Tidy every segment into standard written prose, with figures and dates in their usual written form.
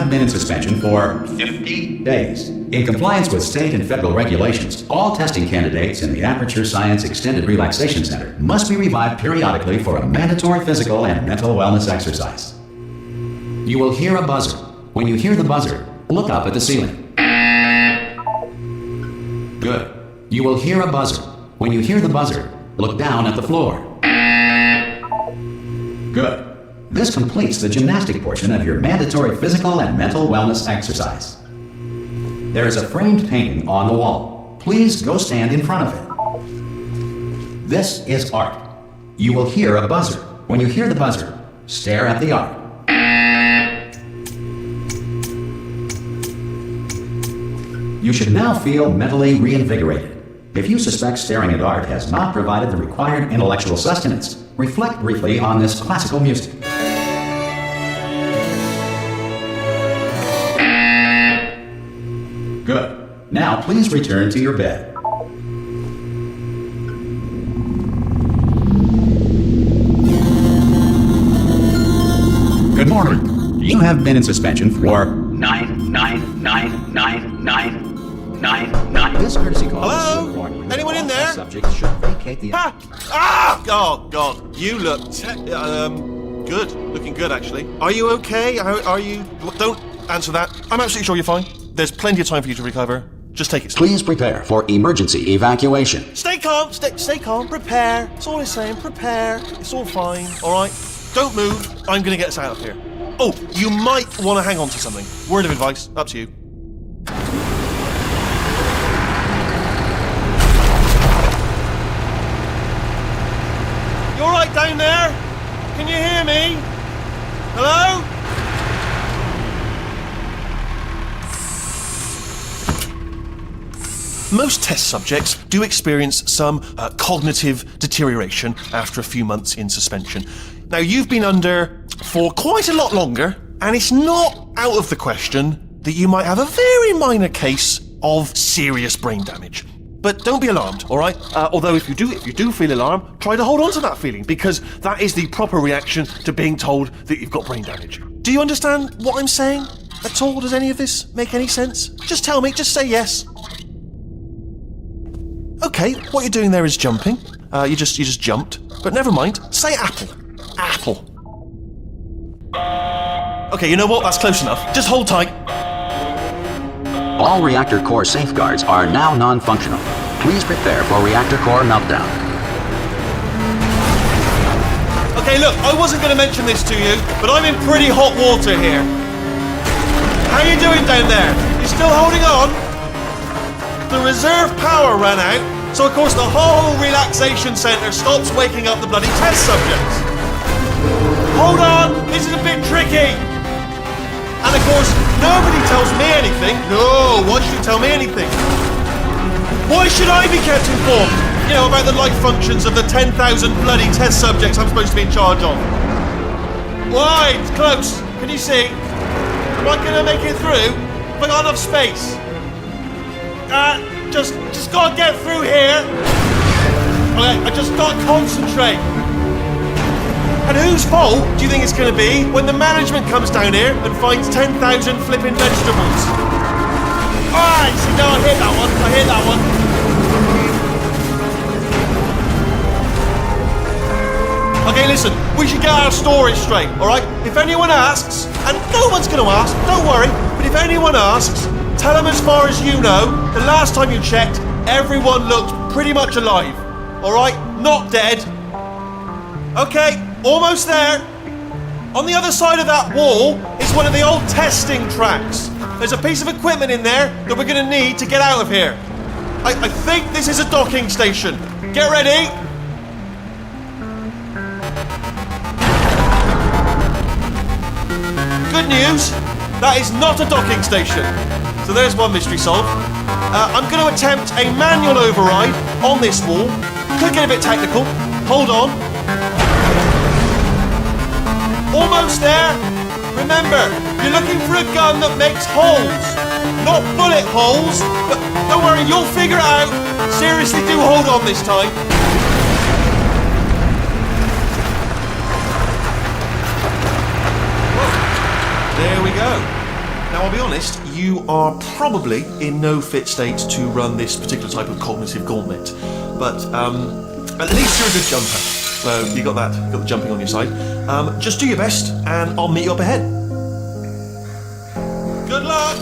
have been in suspension for 50 days. In compliance with state and federal regulations, all testing candidates in the Aperture Science Extended Relaxation Center must be revived periodically for a mandatory physical and mental wellness exercise. You will hear a buzzer. When you hear the buzzer, look up at the ceiling. Good. You will hear a buzzer. When you hear the buzzer, look down at the floor. Good. This completes the gymnastic portion of your mandatory physical and mental wellness exercise. There is a framed painting on the wall. Please go stand in front of it. This is art. You will hear a buzzer. When you hear the buzzer, stare at the art. You should now feel mentally reinvigorated. If you suspect staring at art has not provided the required intellectual sustenance, reflect briefly on this classical music. Good. Now please return to your bed. Good morning. You have been in suspension for 9999999. This courtesy call. Hello? Anyone in there? Subjects should vacate the. Oh God! You look good. Looking good, actually. Are you okay? Are you? Don't answer that. I'm absolutely sure you're fine. There's plenty of time for you to recover. Just take it slow. Please prepare for emergency evacuation. Stay calm. Stay calm. Prepare. That's all I'm saying. Prepare. It's all fine. All right. Don't move. I'm gonna get us out of here. Oh, you might want to hang on to something. Word of advice. Up to you. You all right down there? Can you hear me? Hello? Most test subjects do experience some cognitive deterioration after a few months in suspension. Now, you've been under for quite a lot longer, and it's not out of the question that you might have a very minor case of serious brain damage. But don't be alarmed, all right? Although if you do feel alarmed, try to hold on to that feeling, because that is the proper reaction to being told that you've got brain damage. Do you understand what I'm saying at all? Does any of this make any sense? Just tell me, just say yes. Okay, what you're doing there is jumping. You just jumped. But never mind. Say apple. Apple. Okay, you know what? That's close enough. Just hold tight. All reactor core safeguards are now non-functional. Please prepare for reactor core meltdown. Okay, look, I wasn't going to mention this to you, but I'm in pretty hot water here. How you doing down there? You still holding on? The reserve power ran out, so of course the whole relaxation centre stops waking up the bloody test subjects. Hold on, this is a bit tricky. And of course, nobody tells me anything. No, why should you tell me anything? Why should I be kept informed? You know, about the life functions of the 10,000 bloody test subjects I'm supposed to be in charge of. Why? It's close. Can you see? Am I going to make it through? Have I got enough space? Just gotta get through here. Okay, I just gotta concentrate. And whose fault do you think it's gonna be when the management comes down here and finds 10,000 flipping vegetables? Alright, see, no, I hear that one. Okay, listen, we should get our stories straight, alright? If anyone asks, and no one's gonna ask, don't worry, but if anyone asks, tell them as far as you know, the last time you checked, everyone looked pretty much alive. Alright? Not dead. Okay, almost there. On the other side of that wall is one of the old testing tracks. There's a piece of equipment in there that we're going to need to get out of here. I think this is a docking station. Get ready. Good news, that is not a docking station. So there's one mystery solved. I'm going to attempt a manual override on this wall. Could get a bit technical. Hold on. Almost there. Remember, you're looking for a gun that makes holes. Not bullet holes, but don't worry, you'll figure it out. Seriously, do hold on this time. There we go. Now, I'll be honest, you are probably in no fit state to run this particular type of cognitive gauntlet, but at least you're a good jumper. So you got the jumping on your side. Just do your best, and I'll meet you up ahead. Good luck!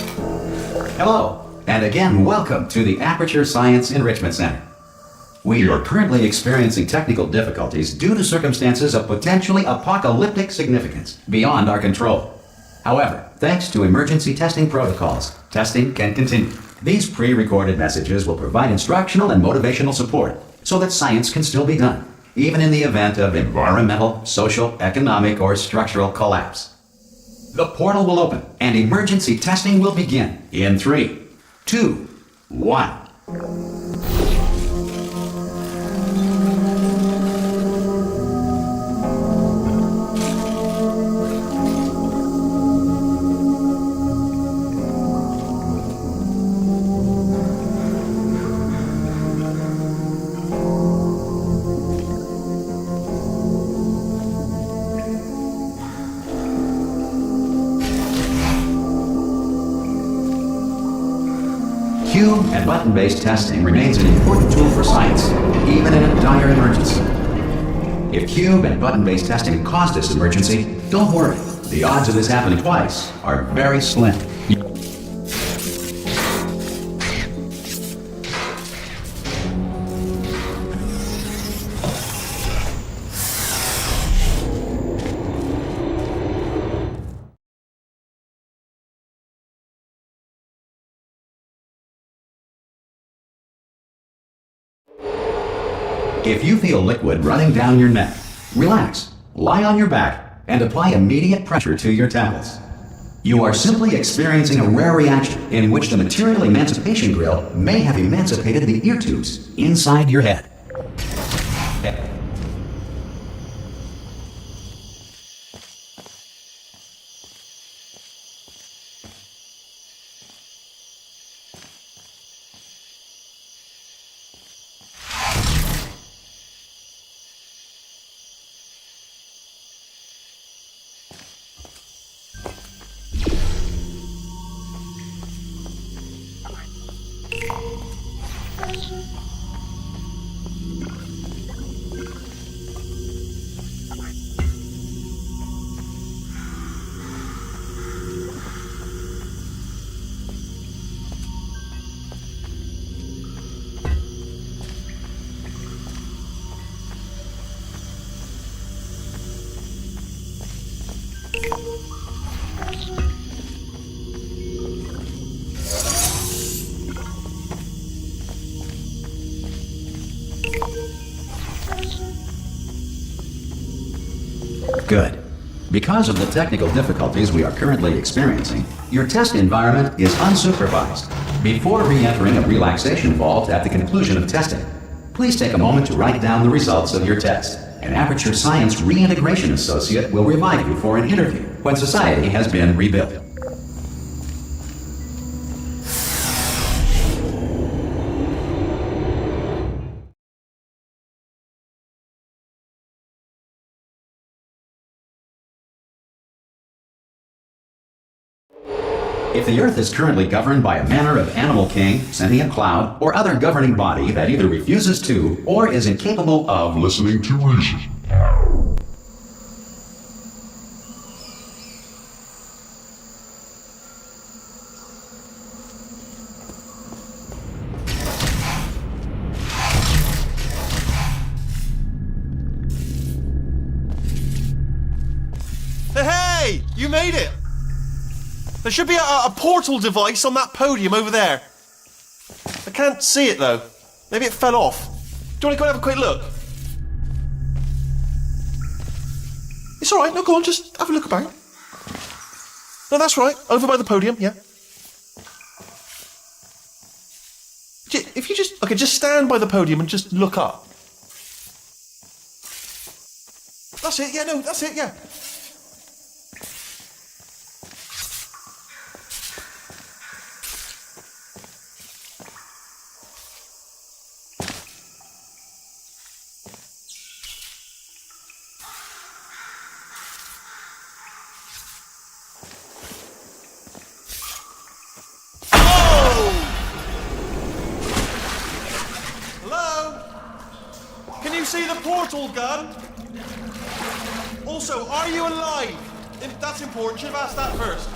Hello, and again, welcome to the Aperture Science Enrichment Center. We are currently experiencing technical difficulties due to circumstances of potentially apocalyptic significance beyond our control. However, thanks to emergency testing protocols, testing can continue. These pre-recorded messages will provide instructional and motivational support so that science can still be done, even in the event of environmental, social, economic, or structural collapse. The portal will open and emergency testing will begin in 3, 2, 1. Cube and button-based testing remains an important tool for science, even in a dire emergency. If cube and button-based testing caused this emergency, don't worry. The odds of this happening twice are very slim. If you feel liquid running down your neck, relax, lie on your back, and apply immediate pressure to your temples. You are simply experiencing a rare reaction in which the material emancipation grill may have emancipated the ear tubes inside your head. Good. Because of the technical difficulties we are currently experiencing, your test environment is unsupervised. Before re-entering a relaxation vault at the conclusion of testing, please take a moment to write down the results of your test. An Aperture Science Reintegration Associate will revive you for an interview when society has been rebuilt. If the Earth is currently governed by a manner of animal king, sentient cloud, or other governing body that either refuses to or is incapable of listening to reason, Hey! You made it! There should be a portal device on that podium over there. I can't see it though. Maybe it fell off. Do you want to go and have a quick look? It's alright, no, go on, just have a look about. No, that's right, over by the podium, yeah. If you just stand by the podium and just look up. That's it, yeah, no, that's it, yeah. portal gun? Also, are you alive? That's important. Should have asked that first.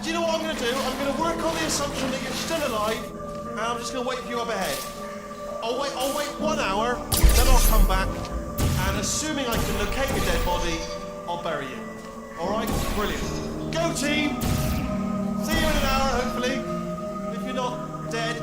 Do you know what I'm going to do? I'm going to work on the assumption that you're still alive, and I'm just going to wait for you up ahead. I'll wait 1 hour, then I'll come back, and assuming I can locate your dead body, I'll bury you. Alright? Brilliant. Go team! See you in an hour, hopefully. If you're not dead.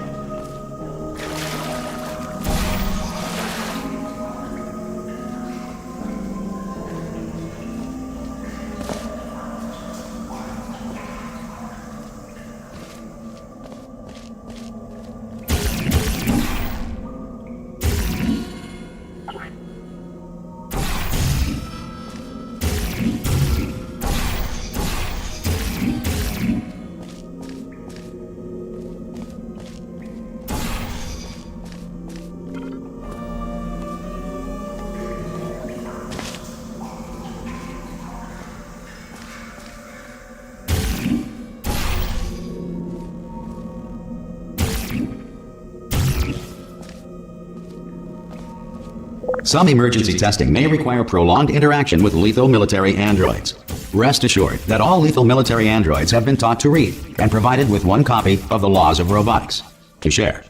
Some emergency testing may require prolonged interaction with lethal military androids. Rest assured that all lethal military androids have been taught to read and provided with one copy of the Laws of Robotics to share.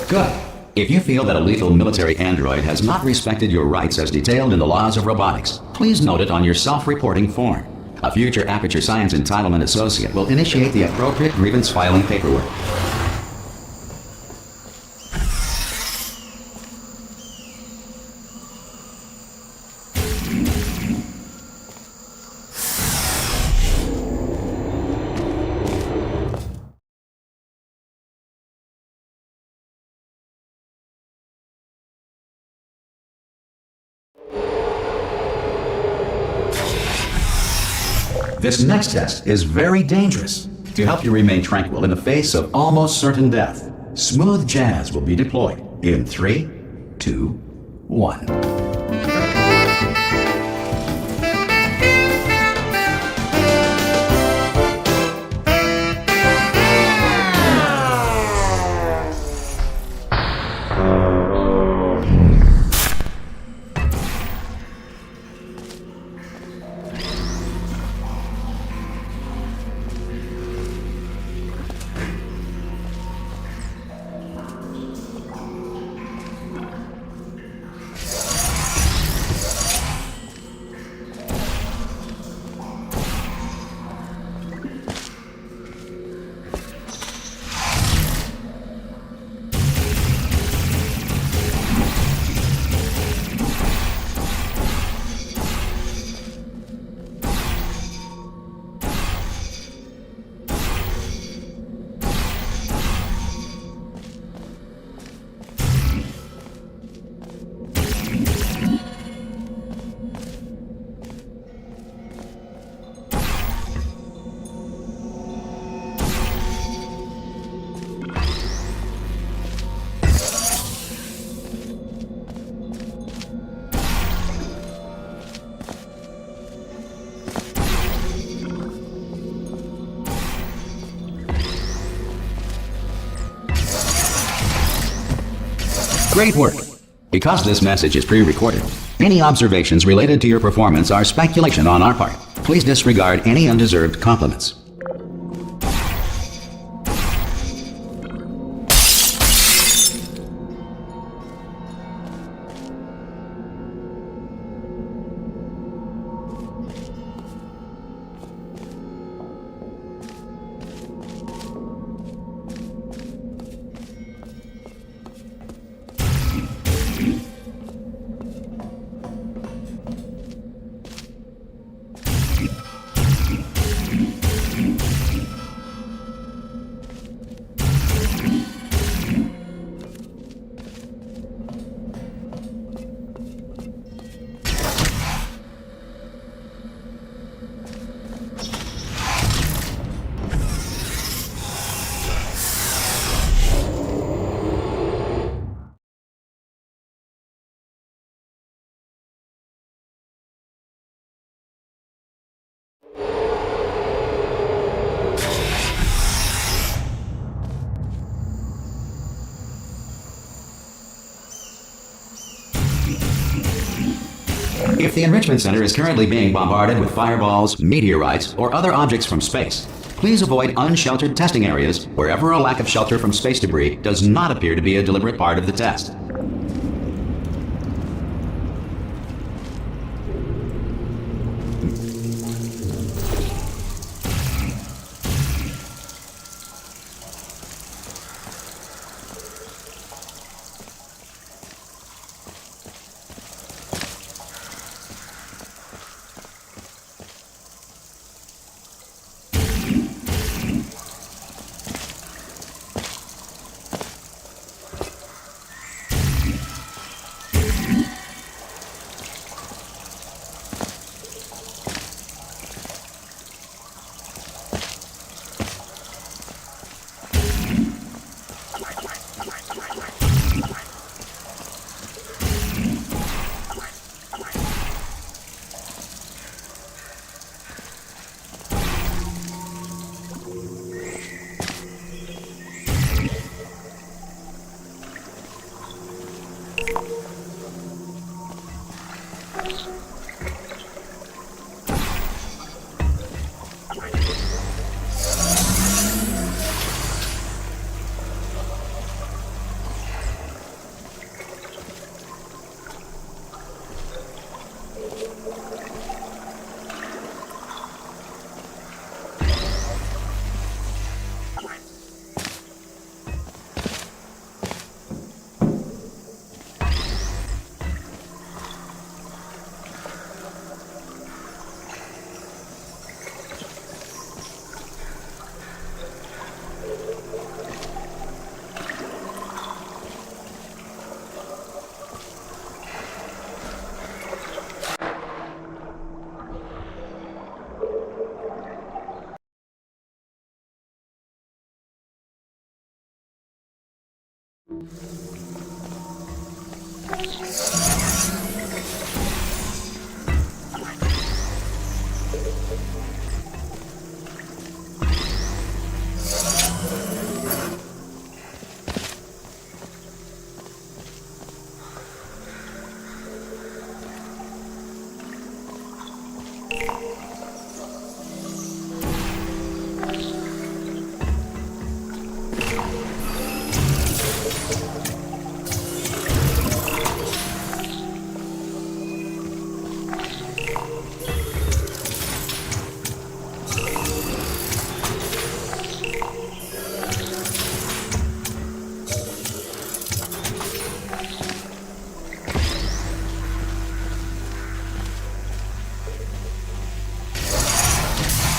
Good. If you feel that a lethal military android has not respected your rights as detailed in the Laws of Robotics, please note it on your self-reporting form. A future Aperture Science Entitlement Associate will initiate the appropriate grievance filing paperwork. This next test is very dangerous. To help you remain tranquil in the face of almost certain death, smooth jazz will be deployed in 3, 2, 1. Great work! Because this message is pre-recorded, any observations related to your performance are speculation on our part. Please disregard any undeserved compliments. If the Enrichment Center is currently being bombarded with fireballs, meteorites, or other objects from space, please avoid unsheltered testing areas wherever a lack of shelter from space debris does not appear to be a deliberate part of the test.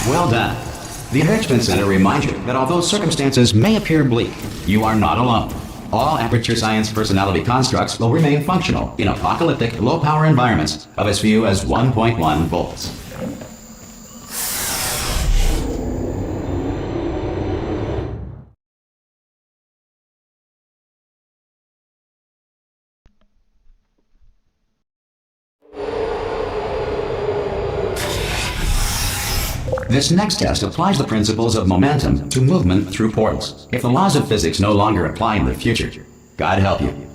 Well done. The Enrichment Center reminds you that although circumstances may appear bleak, you are not alone. All Aperture Science personality constructs will remain functional in apocalyptic, low-power environments of as few as 1.1 volts. This next test applies the principles of momentum to movement through portals. If the laws of physics no longer apply in the future, God help you.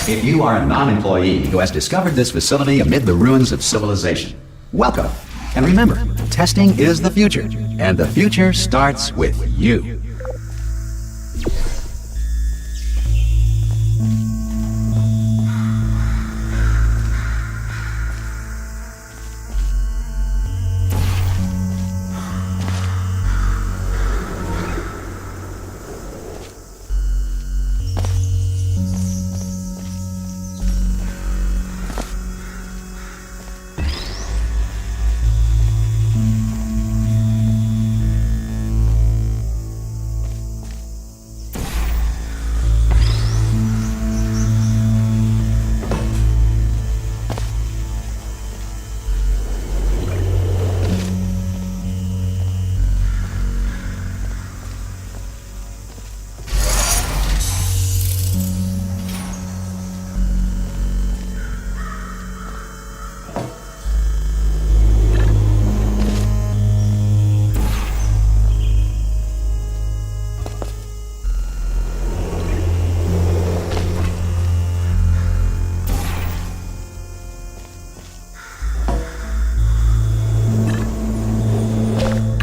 If you are a non-employee who has discovered this facility amid the ruins of civilization, welcome. And remember, testing is the future, and the future starts with you.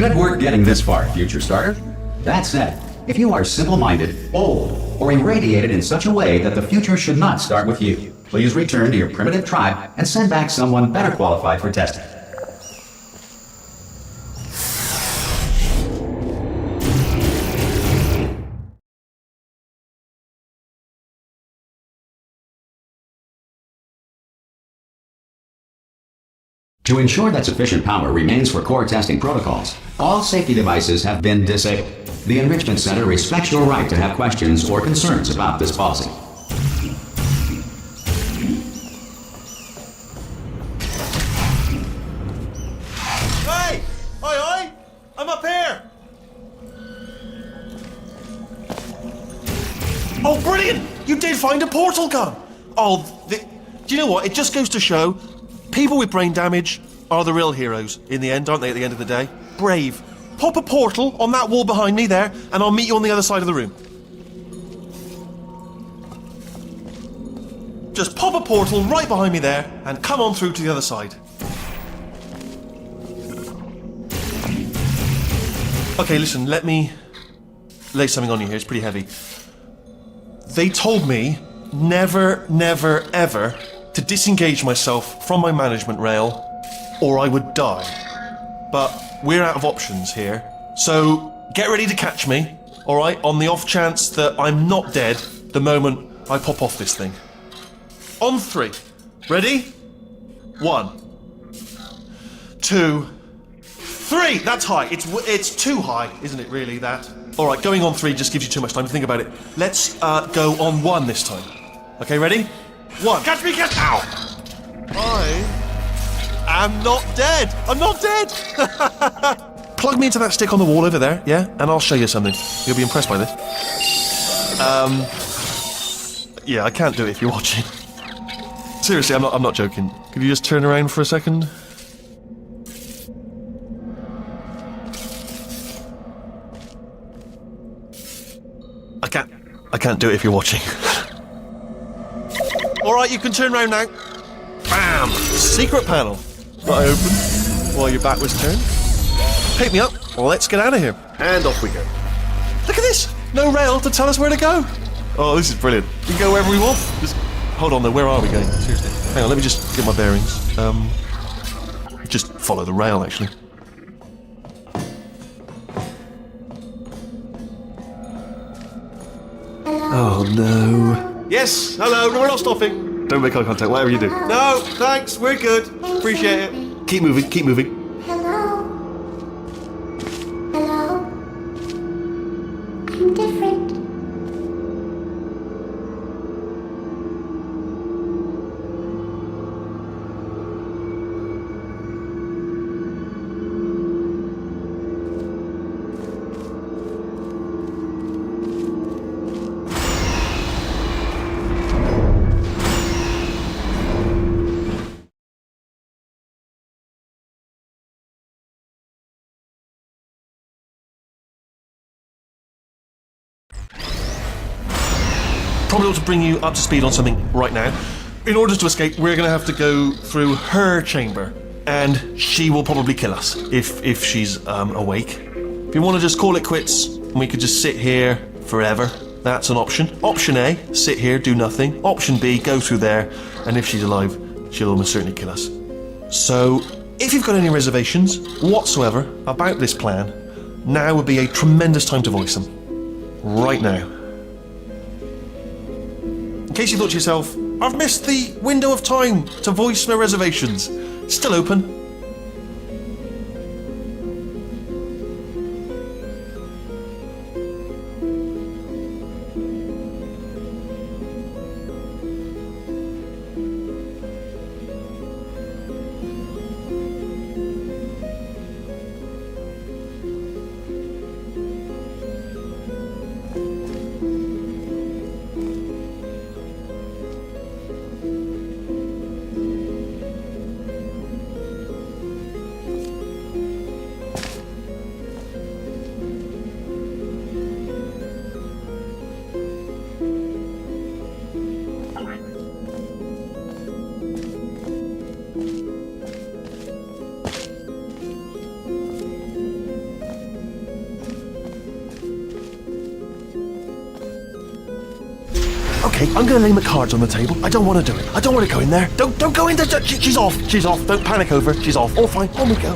Good work getting this far, future starter. That said, if you are simple-minded, old, or irradiated in such a way that the future should not start with you, please return to your primitive tribe and send back someone better qualified for testing. To ensure that sufficient power remains for core testing protocols, all safety devices have been disabled. The Enrichment Center respects your right to have questions or concerns about this policy. Hey! Oi! I'm up here! Oh, brilliant! You did find a portal gun! Do you know what? It just goes to show people with brain damage are the real heroes in the end, aren't they, at the end of the day? Brave. Pop a portal on that wall behind me there, and I'll meet you on the other side of the room. Just pop a portal right behind me there, and come on through to the other side. Okay, listen, let me lay something on you here. It's pretty heavy. They told me never, never, ever to disengage myself from my management rail, or I would die. But we're out of options here, so get ready to catch me, alright, on the off chance that I'm not dead the moment I pop off this thing. On 3. Ready? 1, 2, 3! That's high. It's too high, isn't it, really, that? Alright, going on 3 just gives you too much time to think about it. Let's go on 1 this time. Okay, ready? 1. Catch me, catch! Ow! I am not dead! I'm not dead! Plug me into that stick on the wall over there, yeah? And I'll show you something. You'll be impressed by this. Yeah, I can't do it if you're watching. Seriously, I'm not joking. Could you just turn around for a second? I can't do it if you're watching. Alright, you can turn around now. Bam! Secret panel. That I opened while your back was turned. Pick me up, let's get out of here. And off we go. Look at this! No rail to tell us where to go. Oh, this is brilliant. We can go wherever we want. Just hold on though, where are we going? Seriously. Hang on, let me just get my bearings. Just follow the rail, actually. Oh no. Yes, hello, no, we're not stopping. Don't make eye contact, whatever you do. No, thanks, we're good. Appreciate it. Keep moving, keep moving. Hello? Hello? I'm different. Probably ought to bring you up to speed on something right now. In order to escape, we're going to have to go through her chamber, and she will probably kill us if she's awake. If you want to just call it quits, and we could just sit here forever, that's an option. Option A, sit here, do nothing. Option B, go through there, and if she's alive, she'll almost certainly kill us. So, if you've got any reservations whatsoever about this plan, now would be a tremendous time to voice them. Right now. In case you thought to yourself, I've missed the window of time to voice my reservations. Still open. Okay, I'm gonna lay my cards on the table. I don't want to do it. I don't want to go in there. Don't go in there. She's off. She's off. Don't panic over. She's off. All fine. On we go.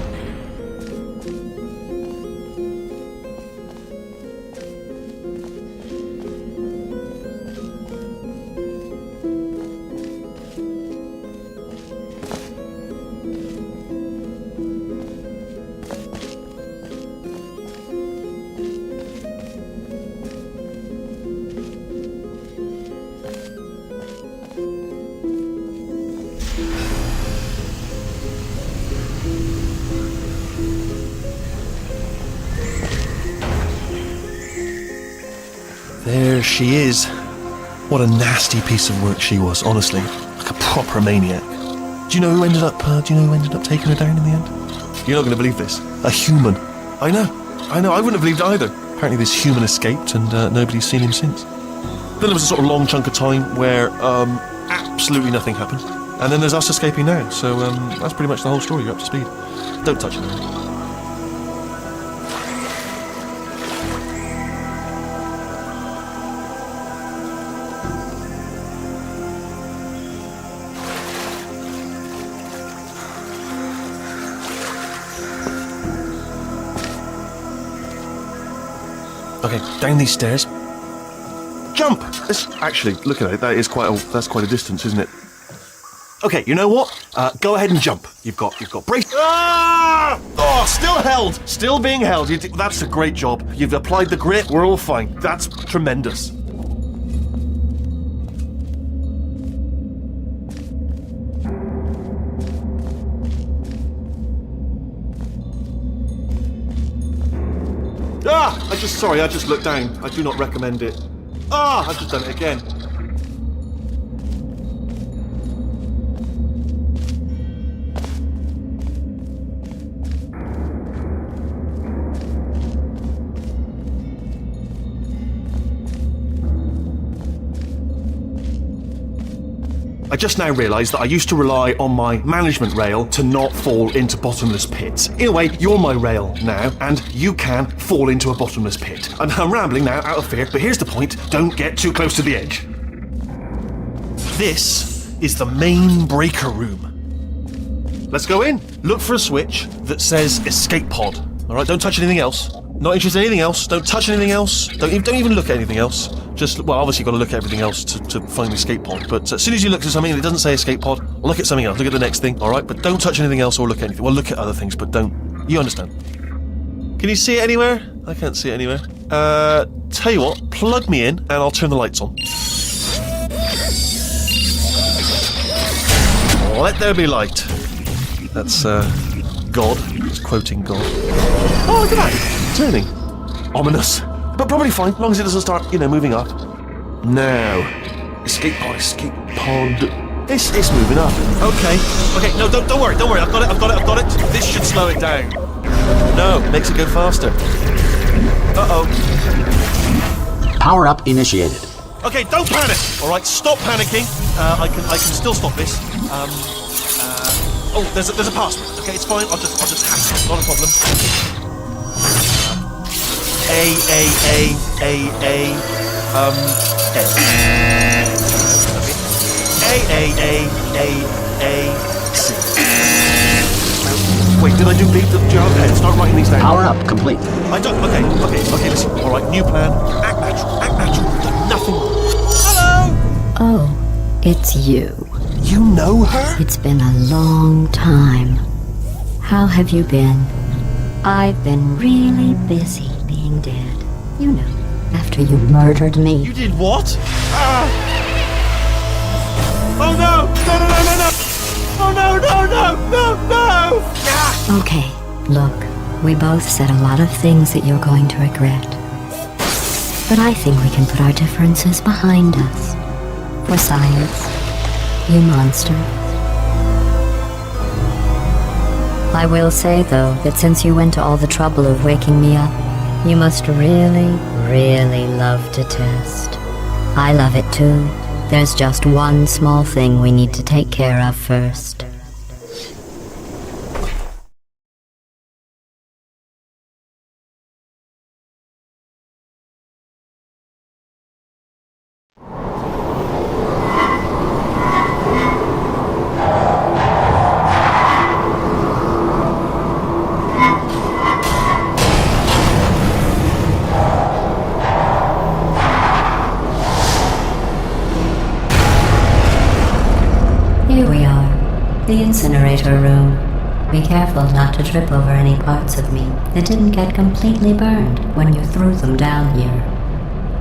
There she is. What a nasty piece of work she was, honestly. Like a proper maniac. Do you know who ended up taking her down in the end? You're not going to believe this. A human. I know. I wouldn't have believed it either. Apparently this human escaped and nobody's seen him since. Then there was a sort of long chunk of time where absolutely nothing happened. And then there's us escaping now. So that's pretty much the whole story. You're up to speed. Don't touch it. Okay, down these stairs. Jump! Actually, look at it. That's quite a distance, isn't it? Okay, you know what? Go ahead and jump. You've got brace. Ah! Oh, still held. Still being held. That's a great job. You've applied the grip. We're all fine. That's tremendous. I just looked down. I do not recommend it. I've just done it again. I just now realised that I used to rely on my management rail to not fall into bottomless pits. In a way, you're my rail now, and you can fall into a bottomless pit. And I'm rambling now out of fear, but here's the point. Don't get too close to the edge. This is the main breaker room. Let's go in. Look for a switch that says escape pod. All right, don't touch anything else. Not interested in anything else. Don't touch anything else. Don't even look at anything else. Obviously you've got to look at everything else to find the escape pod, but as soon as you look at something and it doesn't say escape pod, look at something else, look at the next thing, alright? But don't touch anything else or look at anything. Well, look at other things, but don't. You understand. Can you see it anywhere? I can't see it anywhere. Tell you what, plug me in and I'll turn the lights on. Let there be light. That's, God. It's quoting God. Oh, look at that! Turning. Ominous. But probably fine, as long as it doesn't start, moving up. Now, escape pod. It's moving up. Okay, no, don't worry, I've got it. This should slow it down. No, makes it go faster. Uh-oh. Power up initiated. Okay, don't panic. All right, stop panicking. I can still stop this. There's a password. Okay, it's fine. I'll just hack it. Not a problem. A. C. Wait, did I do B? Start writing these down. Power up complete. I don't. Okay, listen. All right, new plan. Act natural. Nothing. Hello. Oh, it's you. You know her? It's been a long time. How have you been? I've been really busy being dead. You know, after you murdered me. You did what? Oh no! No! Oh no! Okay, look, we both said a lot of things that you're going to regret. But I think we can put our differences behind us. For science, you monster. I will say, though, that since you went to all the trouble of waking me up, you must really, really love to test. I love it too. There's just one small thing we need to take care of first. The incinerator room. Be careful not to trip over any parts of me that didn't get completely burned when you threw them down here.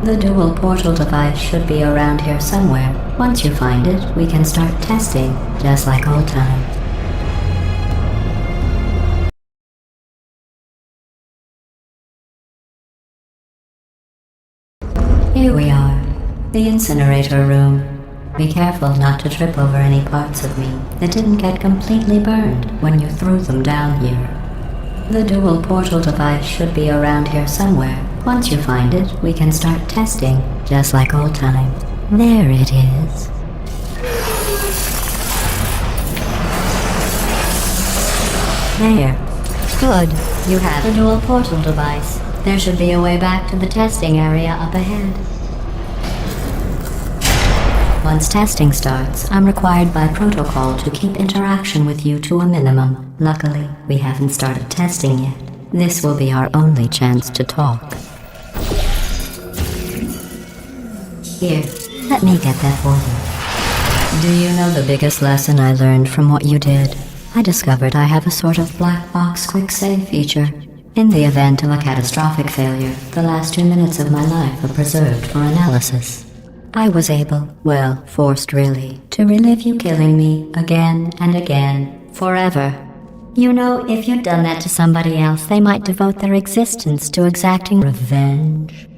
The dual portal device should be around here somewhere. Once you find it, we can start testing, just like old times. Here we are, the incinerator room. Be careful not to trip over any parts of me that didn't get completely burned when you threw them down here. The dual portal device should be around here somewhere. Once you find it, we can start testing, just like old times. There it is. There. Good. You have the dual portal device. There should be a way back to the testing area up ahead. Once testing starts, I'm required by protocol to keep interaction with you to a minimum. Luckily, we haven't started testing yet. This will be our only chance to talk. Here, let me get that for you. Do you know the biggest lesson I learned from what you did? I discovered I have a sort of black box quick save feature. In the event of a catastrophic failure, the last 2 minutes of my life are preserved for analysis. I was able, well, forced really, to relive you killing me again and again, forever. You know, if you'd done that to somebody else, they might devote their existence to exacting revenge.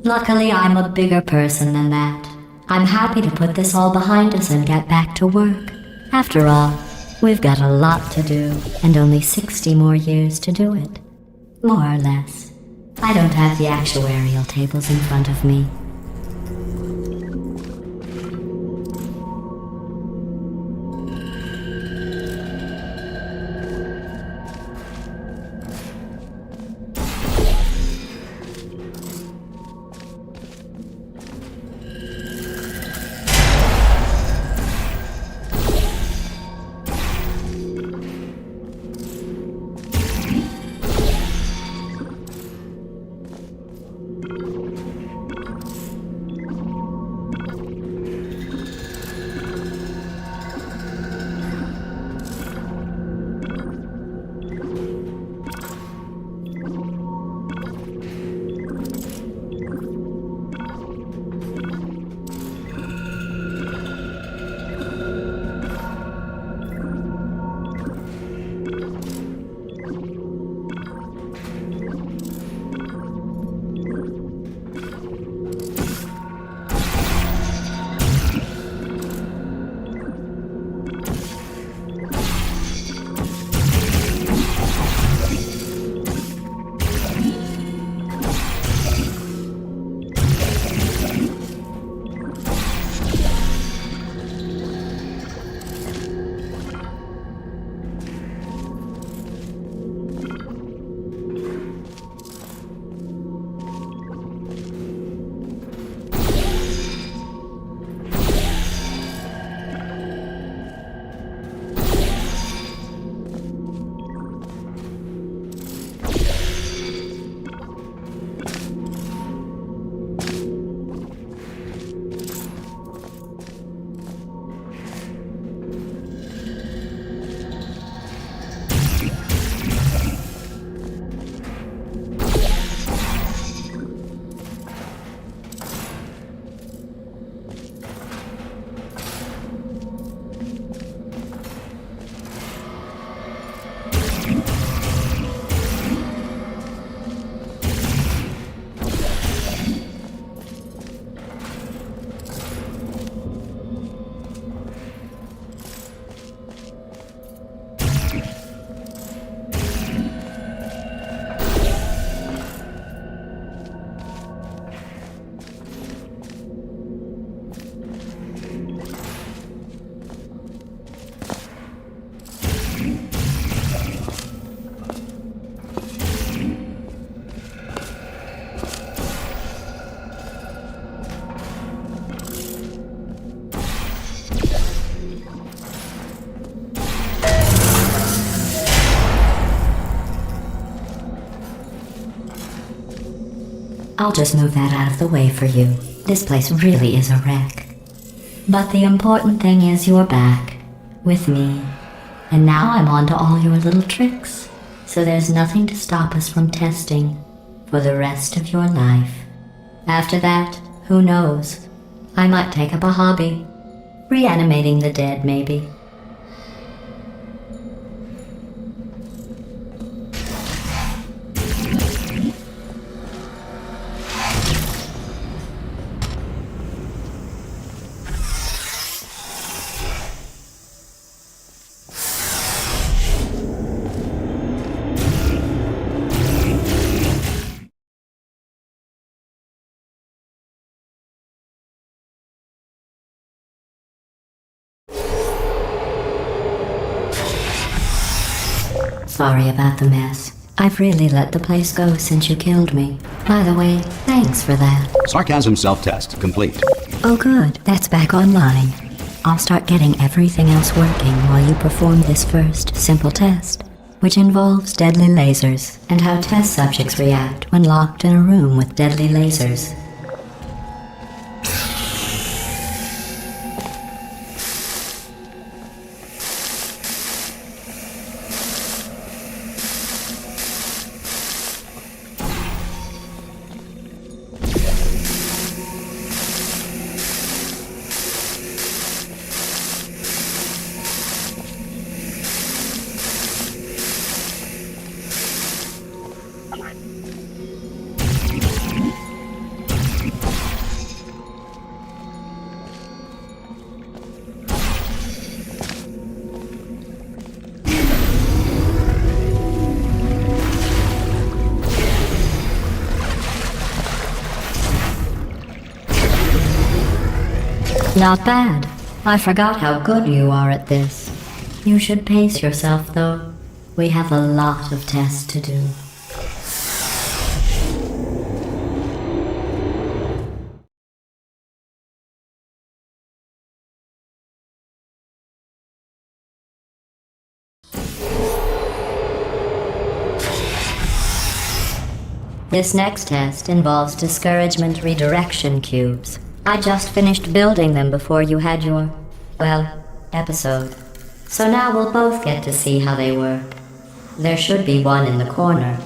Luckily, I'm a bigger person than that. I'm happy to put this all behind us and get back to work. After all, we've got a lot to do, and only 60 more years to do it. More or less. I don't have the actuarial tables in front of me. I'll just move that out of the way for you. This place really is a wreck. But the important thing is you're back. With me. And now I'm on to all your little tricks. So there's nothing to stop us from testing for the rest of your life. After that, who knows? I might take up a hobby. Reanimating the dead, maybe. Sorry about the mess. I've really let the place go since you killed me. By the way, thanks for that. Sarcasm self-test complete. Oh good, that's back online. I'll start getting everything else working while you perform this first, simple test, which involves deadly lasers and how test subjects react when locked in a room with deadly lasers. Not bad. I forgot how good you are at this. You should pace yourself, though. We have a lot of tests to do. This next test involves discouragement redirection cubes. I just finished building them before you had your, well, episode. So now we'll both get to see how they work. There should be one in the corner.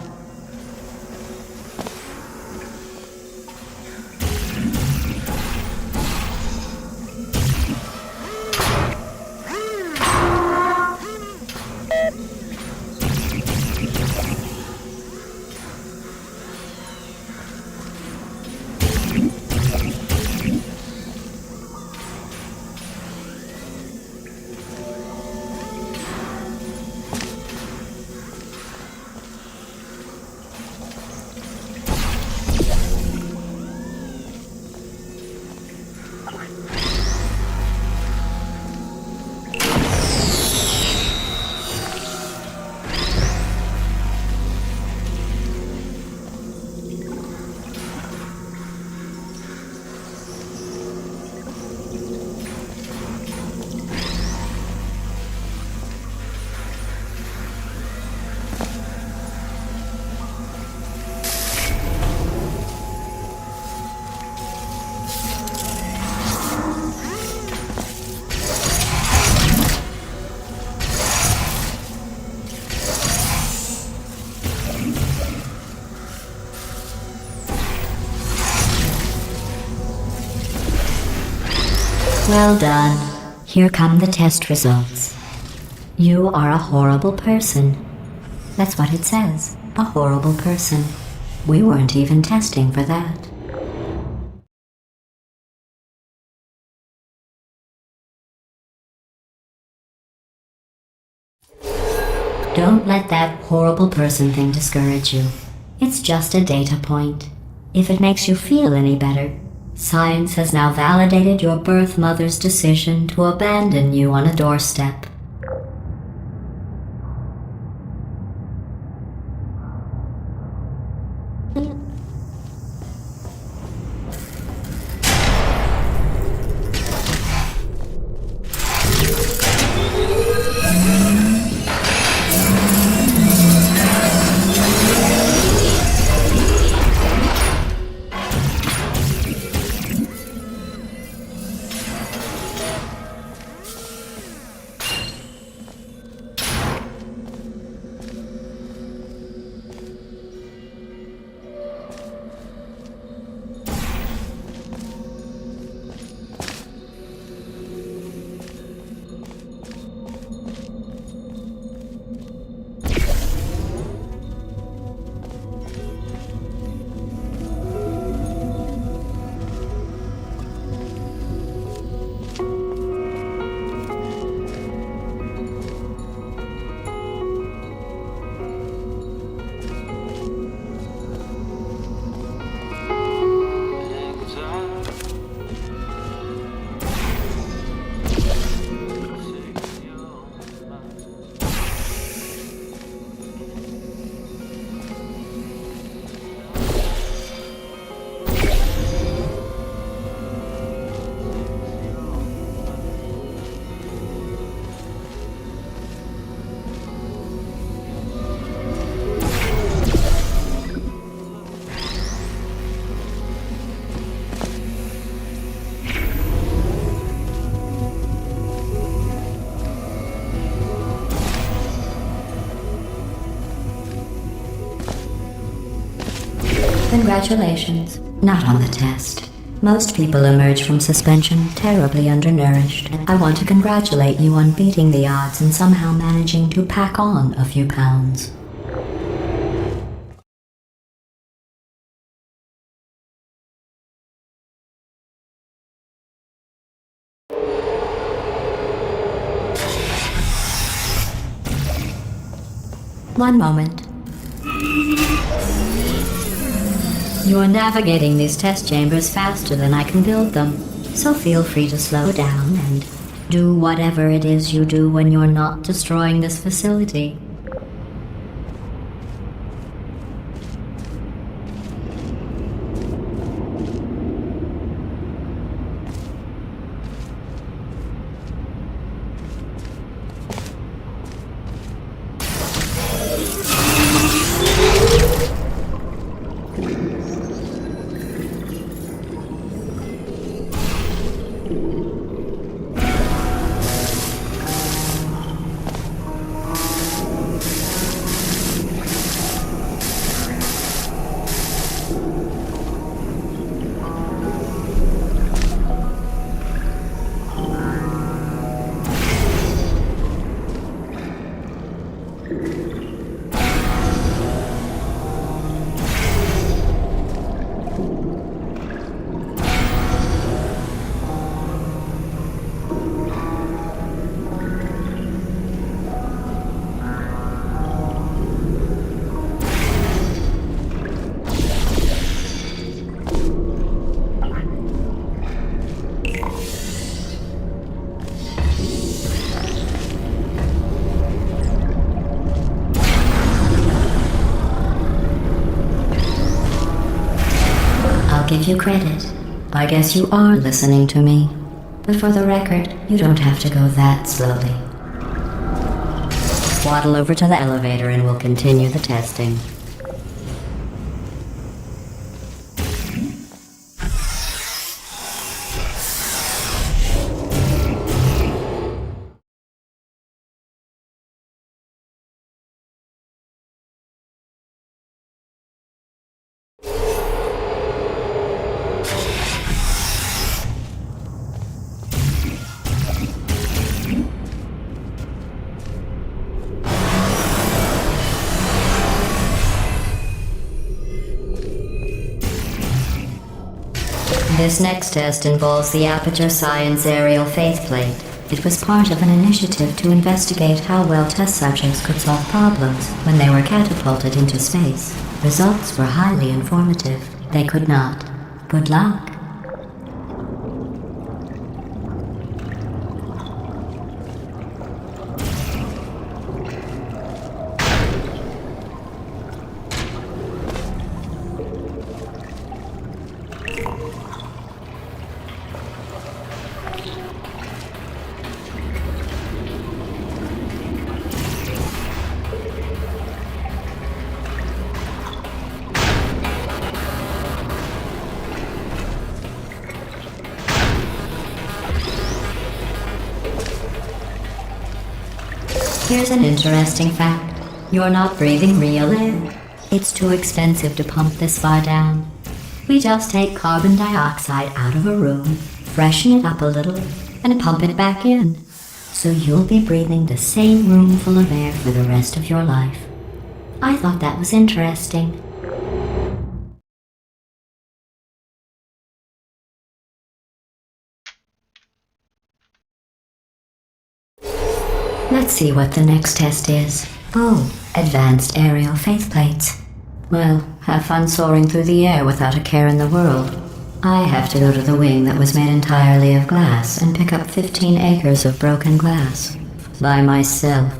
Well done. Here come the test results. You are a horrible person. That's what it says. A horrible person. We weren't even testing for that. Don't let that horrible person thing discourage you. It's just a data point. If it makes you feel any better, science has now validated your birth mother's decision to abandon you on a doorstep. Congratulations. Not on the test. Most people emerge from suspension terribly undernourished. I want to congratulate you on beating the odds and somehow managing to pack on a few pounds. One moment. You're navigating these test chambers faster than I can build them, so feel free to slow down and do whatever it is you do when you're not destroying this facility. Give you credit. I guess you are listening to me. But for the record, you don't have to go that slowly. Waddle over to the elevator and we'll continue the testing. This next test involves the Aperture Science Aerial Faceplate. It was part of an initiative to investigate how well test subjects could solve problems when they were catapulted into space. Results were highly informative. They could not. Good luck. Here's an interesting fact. You're not breathing real air. It's too expensive to pump this far down. We just take carbon dioxide out of a room, freshen it up a little, and pump it back in. So you'll be breathing the same room full of air for the rest of your life. I thought that was interesting. Let's see what the next test is. Oh, advanced aerial faceplates. Well, have fun soaring through the air without a care in the world. I have to go to the wing that was made entirely of glass and pick up 15 acres of broken glass. By myself.